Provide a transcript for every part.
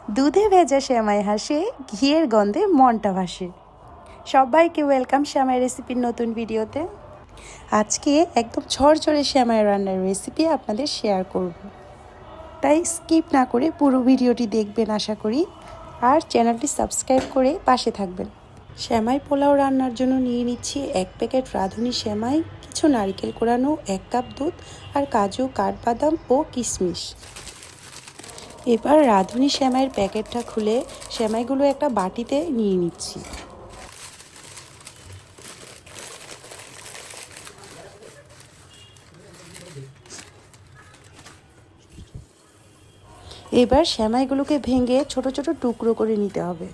দুধে ভেজা সেমাই হাসে, ঘিয়ের গন্ধে মনটা ভাসে। সবাইকে ওয়েলকাম সেমাই রেসিপির নতুন ভিডিওতে। আজকে একদম ঝরঝরে সেমাই রান্নার রেসিপি আপনাদের শেয়ার করব, তাই স্কিপ না করে পুরো ভিডিওটি দেখবেন আশা করি, আর চ্যানেলটি সাবস্ক্রাইব করে পাশে থাকবেন। সেমাই পোলাও রান্নার জন্য নিয়ে নিচ্ছি 1 প্যাকেট রাঁধুনি সেমাই, কিছু নারকেল কোড়ানো, 1 কাপ দুধ আর কাজু, কাঠবাদাম ও কিশমিশ। এবার রাঁধুনি সেমাইয়ের প্যাকেটটা খুলে সেমাইগুলো একটা বাটিতে নিয়ে নিচ্ছি। এবার সেমাইগুলোকে ভেঙে ছোট ছোট টুকরো করে নিতে হবে।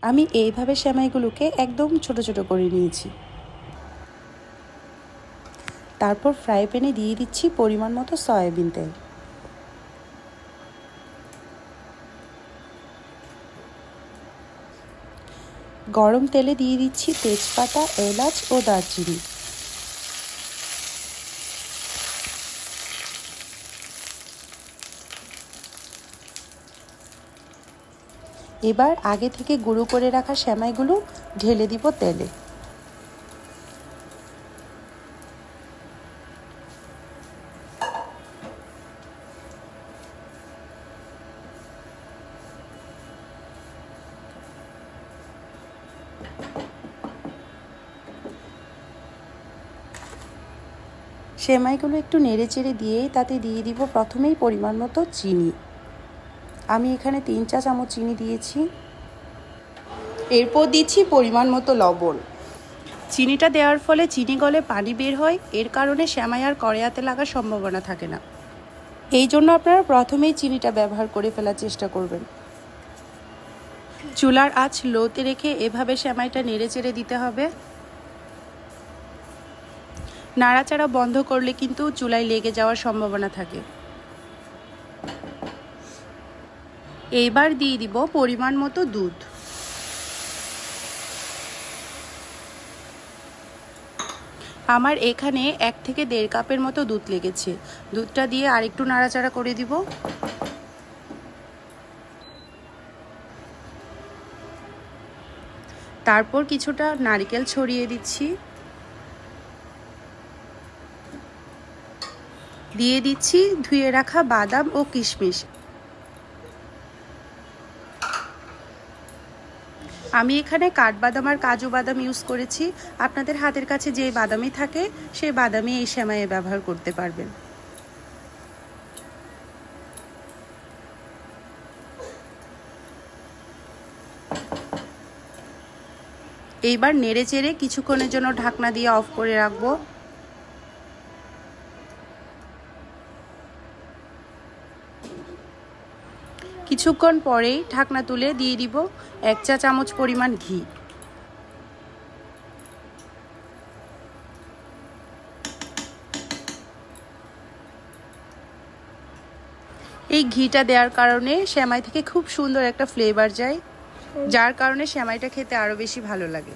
আমি এইভাবে সেমাইগুলোকে একদম ছোট ছোট করে নিয়েছি। তারপর ফ্রাই প্যানে দিয়ে দিচ্ছি পরিমাণ মতো সয়াবিন তেল। গরম তেলে দিয়ে দিচ্ছি তেজপাতা, এলাচ ও দারচিনি। এবার আগে থেকে গুঁড়ো করে রাখা সেমাইগুলো ঢেলে দিব তেলে। সেমাইগুলো একটু নেড়ে চেড়ে দিয়েই তাতে দিয়ে দিব প্রথমেই পরিমাণ মতো চিনি। আমি এখানে 3 চা চামচ চিনি দিয়েছি। এরপর দিচ্ছি পরিমাণ মতো লবণ। চিনিটা দেওয়ার ফলে চিনি গলে পানি বের হয়, এর কারণে সেমাই আর কড়াইতে লাগার সম্ভাবনা থাকে না। এই জন্য আপনারা প্রথমেই চিনিটা ব্যবহার করে ফেলার চেষ্টা করবেন। চুলার আঁচ লোতে রেখে এভাবে সেমাইটা নেড়ে চেড়ে দিতে হবে। নাড়াচাড়া বন্ধ করলে কিন্তু চুলায় লেগে যাওয়ার সম্ভাবনা থাকে। এইবার দিয়ে দিব পরিমাণ মতো দুধ। আমার এখানে 1 থেকে 1.5 কাপের মতো দুধ লেগেছে। দুধটা দিয়ে আরেকটু নাড়াচাড়া করে দিব। তারপর কিছুটা নারকেল ছড়িয়ে দিচ্ছি। দিয়ে দিচ্ছি ধুয়ে রাখা বাদাম ও কিশমিশ। আমি এখানে কাঠবাদাম আর কাজু বাদাম ইউজ করেছি। আপনাদের হাতের কাছে যে বাদামই থাকে সেই বাদামই এই সেমাইয়ে ব্যবহার করতে পারবেন। এইবার নেড়ে চেড়ে কিছুক্ষণের জন্য ঢাকনা দিয়ে অফ করে রাখবো। কিছুক্ষণ পরেই ঢাকনা তুলে দিয়ে দিব 1 চা চামচ পরিমাণ ঘি। এই ঘিটা দেওয়ার কারণে সেমাই থেকে খুব সুন্দর একটা ফ্লেভার যায়, যার কারণে সেমাইটা খেতে আরো বেশি ভালো লাগে।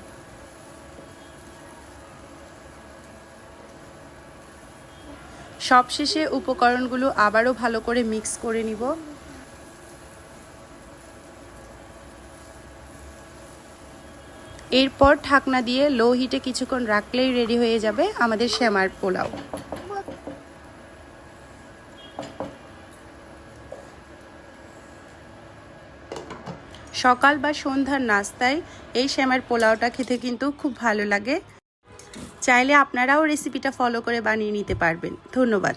সবশেষে উপকরণগুলো আবারও ভালো করে মিক্স করে নিব। এরপর ঢাকনা দিয়ে লো হিটে কিছুক্ষণ রাখলেই রেডি হয়ে যাবে আমাদের সেমাইয়ের পোলাও। সকাল বা সন্ধ্যার নাস্তায় এই সেমাইয়ের পোলাওটা খেতে কিন্তু খুব ভালো লাগে। চাইলে আপনারাও রেসিপিটা ফলো করে বানিয়ে নিতে পারবেন। ধন্যবাদ।